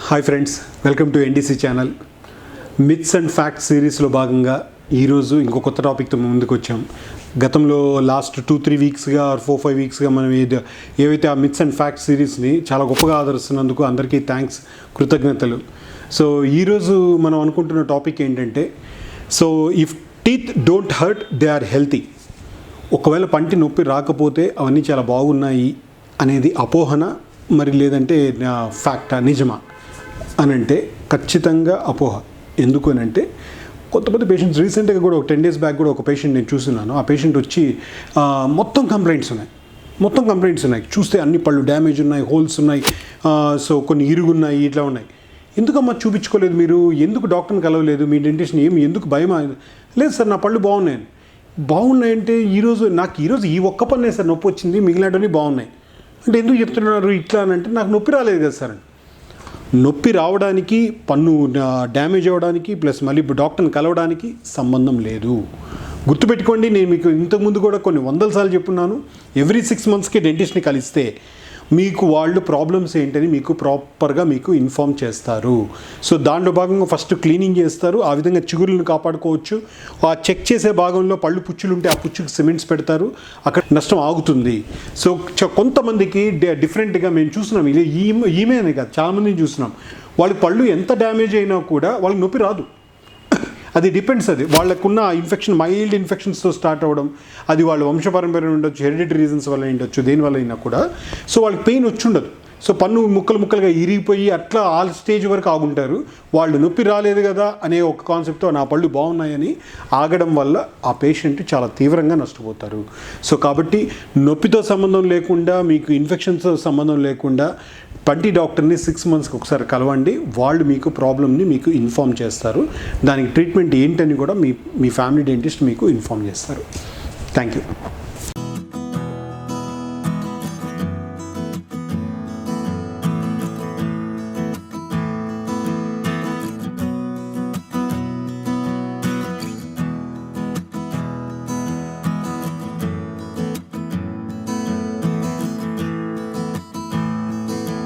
Hi friends, welcome to NDC channel. Myths and facts సిరీస్లో భాగంగా ఈరోజు ఇంకో కొత్త టాపిక్తో ముందుకు వచ్చాం. గతంలో లాస్ట్ 2-3 వీక్స్గా 4-5 వీక్స్గా మనం ఏవైతే ఆ మిత్స్ అండ్ ఫ్యాక్ట్స్ సిరీస్ని చాలా గొప్పగా ఆదరిస్తున్నందుకు అందరికీ థ్యాంక్స్, కృతజ్ఞతలు. సో ఈరోజు మనం అనుకుంటున్న టాపిక్ ఏంటంటే, so if teeth don't hurt they are healthy. ఒకవేళ పంటి నొప్పి రాకపోతే అవన్నీ చాలా బాగున్నాయి అనేది అపోహన, మరి లేదంటే ఫ్యాక్టా, నిజమా అని అంటే ఖచ్చితంగా అపోహ. ఎందుకు అని అంటే కొంతమంది పేషెంట్స్ రీసెంట్గా కూడా ఒక 10 days బ్యాక్ కూడా ఒక పేషెంట్ నేను చూస్తున్నాను. ఆ పేషెంట్ వచ్చి మొత్తం కంప్లైంట్స్ ఉన్నాయి. చూస్తే అన్ని పళ్ళు డ్యామేజ్ ఉన్నాయి, హోల్స్ ఉన్నాయి, సో కొన్ని ఇరుగున్నాయి, ఇట్లా ఉన్నాయి. ఎందుకమ్మా చూపించుకోలేదు మీరు? ఎందుకు డాక్టర్ని కలవలేదు? మీ డెంటిస్ట్ని ఎందుకు భయం? లేదు సార్, నా పళ్ళు బాగున్నాయంటే ఈరోజు ఈ ఒక్క పన్నే సార్ నొప్పి వచ్చింది, మిగిలినవన్నీ బాగున్నాయి అంటే ఎందుకు చెప్తున్నారు ఇట్లా అని అంటే, నాకు నొప్పి రాలేదు కదా సార్. నొప్పి రావడానికి, పన్ను డ్యామేజ్ అవ్వడానికి ప్లస్ మళ్ళీ డాక్టర్ని కలవడానికి సంబంధం లేదు. గుర్తుపెట్టుకోండి, నేను మీకు ఇంతకుముందు కూడా కొన్ని 100 సార్లు చెప్పున్నాను. ఎవ్రీ 6 monthsకి డెంటిస్ట్ని కలిస్తే మీకు వాళ్ళు ప్రాబ్లమ్స్ ఏంటని మీకు ప్రాపర్గా మీకు ఇన్ఫామ్ చేస్తారు. సో దాంట్లో భాగంగా ఫస్ట్ క్లీనింగ్ చేస్తారు. ఆ విధంగా చిగురులను కాపాడుకోవచ్చు. ఆ చెక్ చేసే భాగంలో పళ్ళు పుచ్చులుంటే ఆ పుచ్చుకు సిమెంట్స్ పెడతారు, అక్కడ నష్టం ఆగుతుంది. సో కొంతమందికి డిఫరెంట్గా మేము చూస్తున్నాం, ఈమె అని కాదు, చాలామందిని చూస్తున్నాం, వాళ్ళకి పళ్ళు ఎంత డ్యామేజ్ అయినా కూడా వాళ్ళకి నొప్పి రాదు. అది డిపెండ్స్, అది వాళ్ళకున్న ఇన్ఫెక్షన్, మైల్డ్ ఇన్ఫెక్షన్స్తో స్టార్ట్ అవ్వడం, అది వాళ్ళ వంశపారంపర్యం ఉండొచ్చు, హెరిడిటరీ రీజన్స్ వల్ల ఉండొచ్చు, దేనివల్ల అయినా కూడా. సో వాళ్ళకి పెయిన్ వచ్చి ఉండదు. సో పన్ను ముక్కలుగా ఇరిగిపోయి అట్లా ఆ స్టేజ్ వరకు ఆగుంటారు. వాళ్ళు నొప్పి రాలేదు కదా అనే ఒక కాన్సెప్ట్తో నా పళ్ళు బాగున్నాయని ఆగడం వల్ల ఆ పేషెంట్ చాలా తీవ్రంగా నష్టపోతారు. సో కాబట్టి నొప్పితో సంబంధం లేకుండా, మీకు ఇన్ఫెక్షన్స్తో సంబంధం లేకుండా పంటి డాక్టర్ని 6 monthsకి ఒకసారి కలవండి. వాళ్ళు మీకు ప్రాబ్లమ్ని మీకు ఇన్ఫామ్ చేస్తారు. దానికి ట్రీట్మెంట్ ఏంటని కూడా మీ ఫ్యామిలీ డెంటిస్ట్ మీకు ఇన్ఫామ్ చేస్తారు. Thank you.